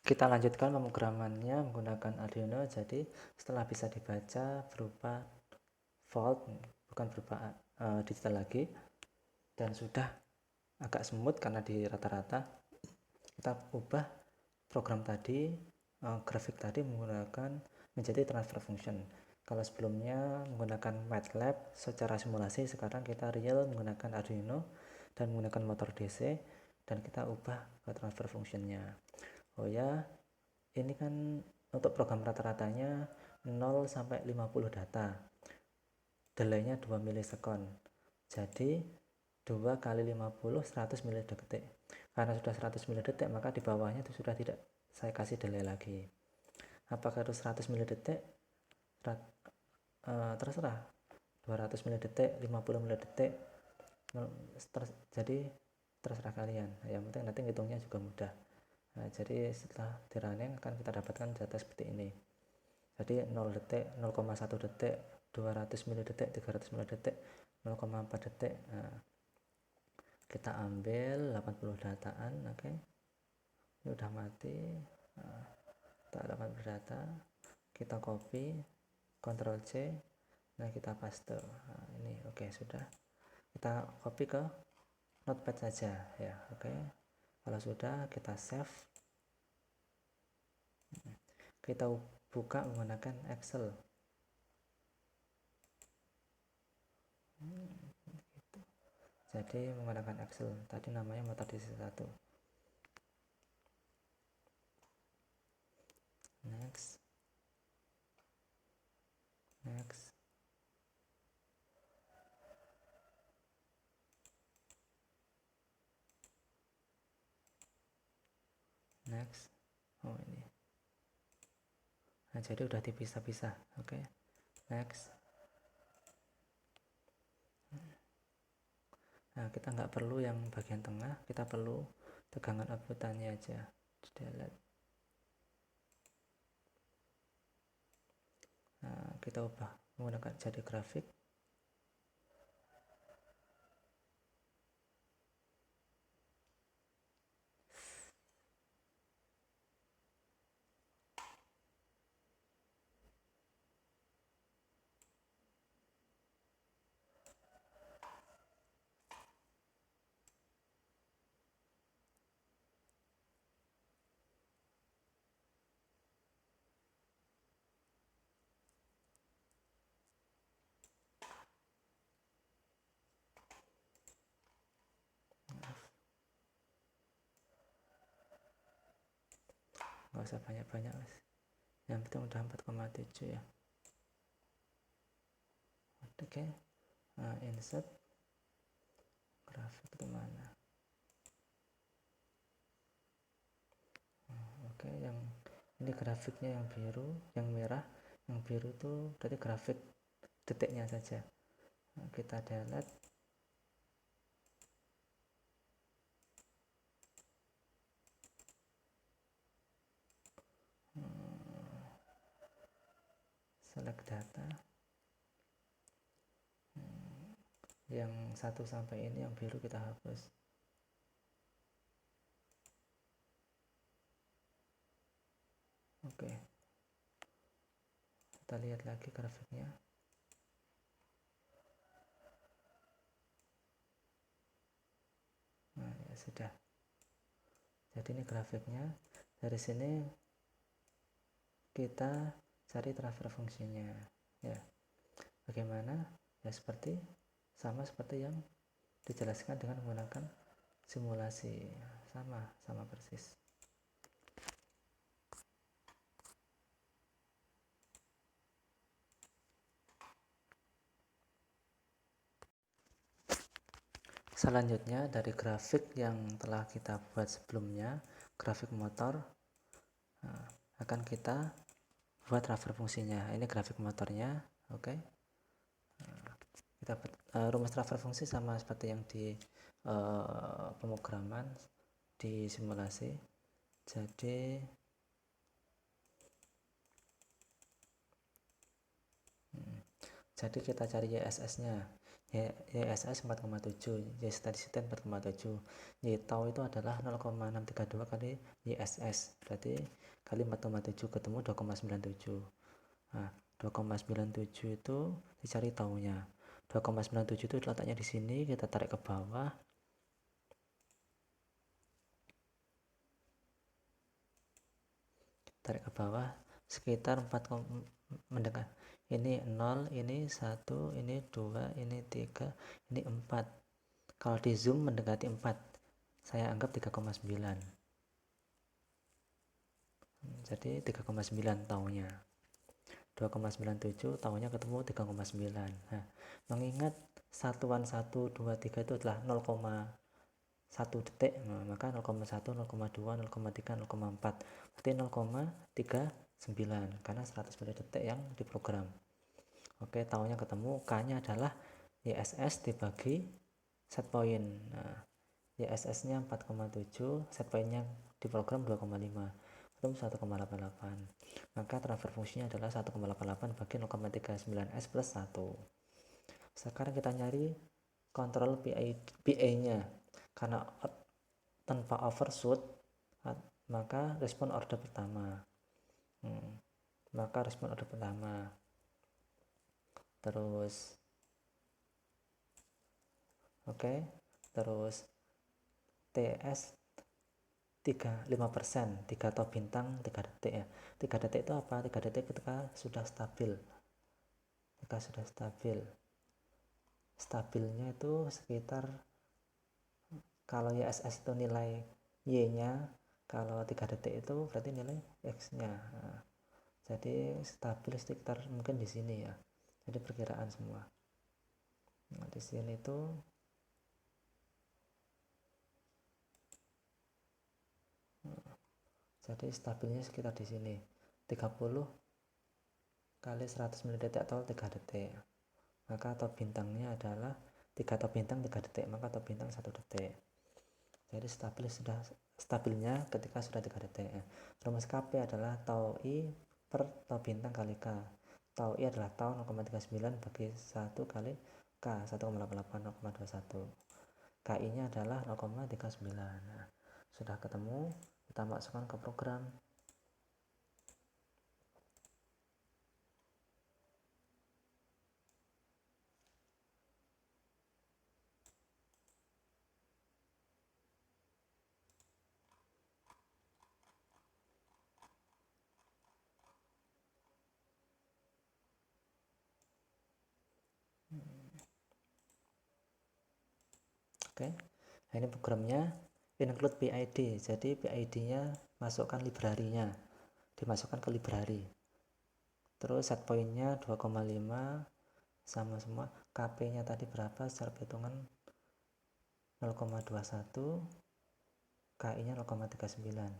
Kita lanjutkan pemrogramannya menggunakan Arduino. Jadi setelah bisa dibaca berupa volt, bukan berupa digital lagi, dan sudah agak smooth karena di rata-rata, kita ubah program tadi, grafik tadi menggunakan menjadi transfer function. Kalau sebelumnya menggunakan MATLAB secara simulasi, sekarang kita real menggunakan Arduino dan menggunakan motor DC, dan kita ubah ke transfer functionnya. Oh ya, ini kan untuk program rata-ratanya 0 sampai 50 data, delaynya 2 milisekon. Jadi 2 kali 50 100 milidetik. Karena sudah 100 milidetik, maka di bawahnya itu sudah tidak saya kasih delay lagi. Apakah itu 100 milidetik? Terserah. 200 milidetik, 50 milidetik. Jadi terserah kalian. Yang penting nanti ngitungnya juga mudah. Nah, jadi setelah di running akan kita dapatkan data seperti ini. Jadi 0 detik, 0,1 detik, 200 milidetik, 300 milidetik, 0,4 detik. Nah, kita ambil 80 dataan. Oke, ini udah mati. Nah, kita 80 data, kita copy, Ctrl C, nah kita paste. Nah, ini oke, sudah. Kita copy ke notepad saja ya. Oke, kalau sudah kita save, kita buka menggunakan Excel. Gitu. Jadi menggunakan Excel, tadi namanya motor DC1. Next, next, next. Oh ini. Nah, jadi udah dipisah-pisah. Oke, next. Nah, kita nggak perlu yang bagian tengah, kita perlu tegangan outputannya aja. Delete. Nah, kita ubah menggunakan jadi grafik. Nggak usah banyak-banyak, mas. Yang penting udah 4,7 ya. Oke, nah, insert grafik kemana? Oke, yang ini grafiknya yang biru, yang merah, yang biru tuh berarti grafik detiknya saja. Nah, kita delete. Select data. Yang 1 sampai ini yang biru kita hapus. Oke, kita lihat lagi grafiknya. Nah ya sudah, jadi ini grafiknya. Dari sini kita cari transfer fungsinya ya. Bagaimana? Ya sama seperti yang dijelaskan dengan menggunakan simulasi. Sama persis. Selanjutnya dari grafik yang telah kita buat sebelumnya, grafik motor, akan kita buat transfer fungsinya. Ini grafik motornya. Oke, kita rumus transfer fungsi sama seperti yang di pemrograman di simulasi. Jadi kita cari YSS nya. YSS 4,7, Y steady state 4,7, Y tau itu adalah 0,632 kali YSS, berarti kali 4,7 ketemu 2,97. Nah, 2,97 itu dicari taunya. 2,97 itu letaknya di sini, kita tarik ke bawah. Tarik ke bawah sekitar 4 mendekat. Ini 0, ini 1, ini 2, ini 3, ini 4. Kalau di zoom mendekati 4. Saya anggap 3,9. Jadi 3,9 taunya. 2,97 tahunnya ketemu 3,9. Nah, mengingat satuan 1, 2, 3 itu adalah 0,1 detik, nah, maka 0,1, 0,2, 0,3, 0,4 berarti 0,39 karena 100 detik yang diprogram. Oke, tahunnya ketemu, K nya adalah YSS dibagi set point. Nah, YSS nya 4,7, set point nya diprogram 2,5, ketemu 1,88. Maka transfer fungsinya adalah 1,88 bagi 0,39S plus 1. Sekarang kita nyari kontrol PA nya. Karena tanpa overshoot, maka respon order pertama. Terus terus TS 5%, 3 atau bintang 3 detik ya. 3 detik itu apa? 3 detik ketika sudah stabil. Stabilnya itu sekitar, kalau YSS itu nilai Y nya, kalau 3 detik itu berarti nilai X nya. Nah, jadi stabil sekitar mungkin di sini ya. Jadi perkiraan semua. Nah, di sini tuh jadi stabilnya sekitar di sini 30 kali 100 ml atau 3 detik. Maka atau bintangnya adalah 3 atau bintang 3 detik, maka atau bintang 1 detik. Jadi stabilnya ketika sudah 3 detik. Rumus KP adalah tau I per tau bintang kali K. Tau I adalah tau 0,39 bagi 1 kali K 1,88 0,21. KI nya adalah 0,39. Nah, sudah ketemu, kita masukkan ke program. Oke, nah ini programnya include PID. Jadi PID nya masukkan library-nya, dimasukkan ke library. Terus set point-nya 2,5 sama semua. KP nya tadi berapa secara perhitungan? 0,21, KI nya 0,39.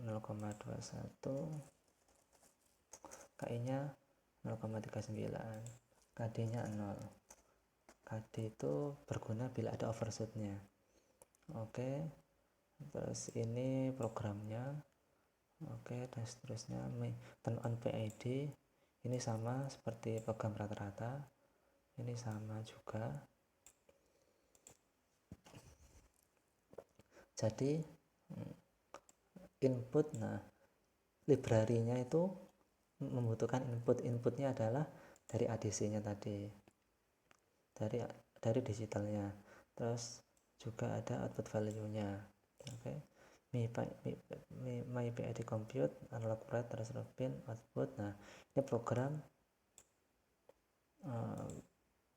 0,21, KI nya 0,39, KD nya 0. KD itu berguna bila ada overshoot-nya. Oke, terus ini programnya. Oke, dan seterusnya turn on PID. Ini sama seperti program rata-rata, ini sama juga. Jadi input, nah library-nya itu membutuhkan inputnya adalah dari ADC-nya tadi, dari digitalnya. Terus juga ada output value-nya. Oke, my PID compute analog write transfer pin output. Nah, ini program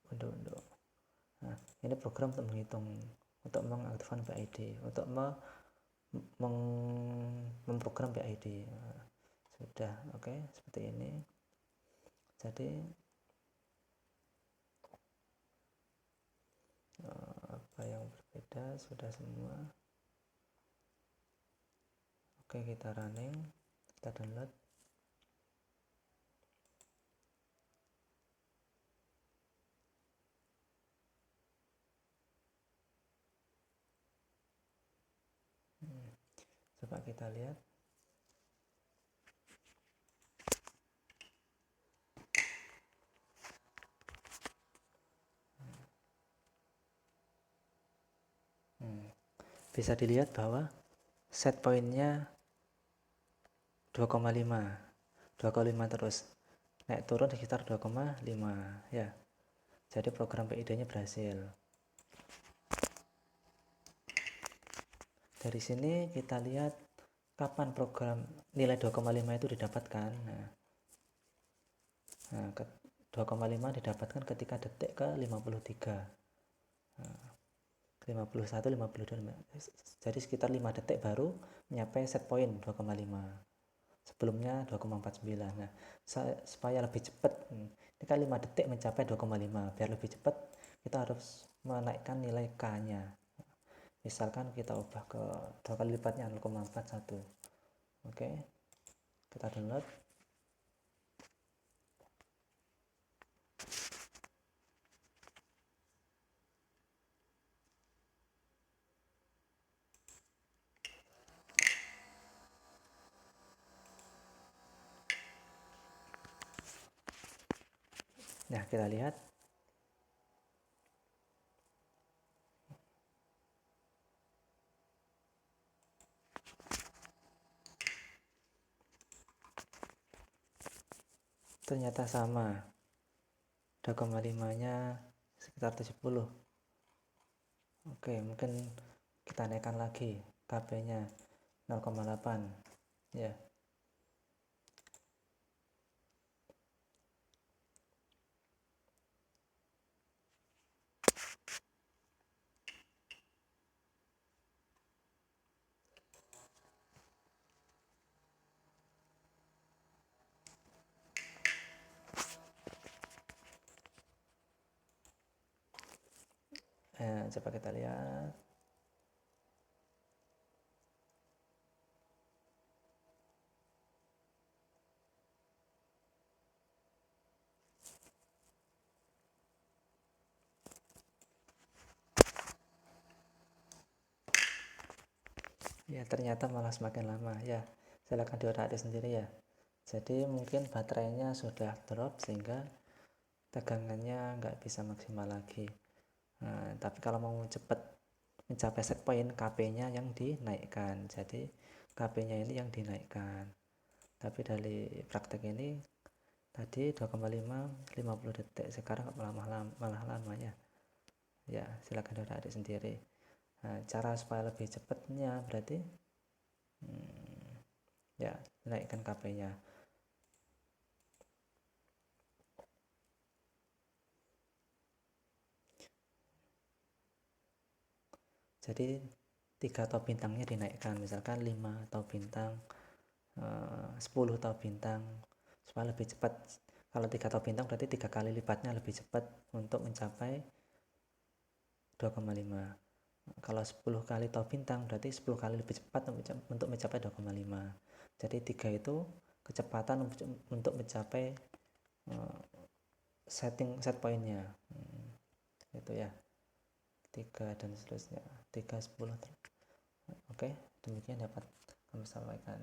untuk nah, ini program untuk menghitung, untuk mengaktifkan PID, untuk memprogram PID. Nah, sudah. Oke, seperti ini. Jadi apa yang berbeda sudah semua. Oke, kita running, kita download. Coba kita lihat. bisa dilihat bahwa set pointnya 2,5 terus naik turun sekitar 2,5 ya. Jadi program PID nya berhasil. Dari sini kita lihat kapan program nilai 2,5 itu didapatkan. Nah 2,5 didapatkan ketika detik ke 53. 51, 52. Jadi sekitar 5 detik baru mencapai set point 2,5. Sebelumnya 2,49. Nah, supaya lebih cepat, ini kan 5 detik mencapai 2,5. Biar lebih cepat, kita harus menaikkan nilai K-nya. Misalkan kita ubah ke 2 kali lipatnya 0,41. Oke. Kita download. Nah, kita lihat ternyata sama. 2,5-nya sekitar 70. Oke, mungkin kita naikkan lagi KB-nya 0,8 ya. Coba kita lihat. Ya, ternyata malah semakin lama ya. Silakan diotak sendiri ya. Jadi mungkin baterainya sudah drop sehingga tegangannya nggak bisa maksimal lagi. Nah, tapi kalau mau cepat mencapai set point, KP-nya yang dinaikkan. Jadi KP-nya ini yang dinaikkan. Tapi dari praktek ini tadi 2,5 50 detik, sekarang malah lama ya. Ya, silakan diotak sendiri. Nah, cara supaya lebih cepatnya berarti ya naikkan KP-nya. Jadi 3 top bintangnya dinaikkan, misalkan 5 top bintang, 10 top bintang, supaya lebih cepat. Kalau 3 top bintang berarti 3 kali lipatnya lebih cepat untuk mencapai 2,5. Kalau 10 kali top bintang berarti 10 kali lebih cepat untuk mencapai 2,5. Jadi 3 itu kecepatan untuk mencapai set pointnya. Itu ya, 3 dan seterusnya, 3, 10. Oke, demikian dapat kami sampaikan.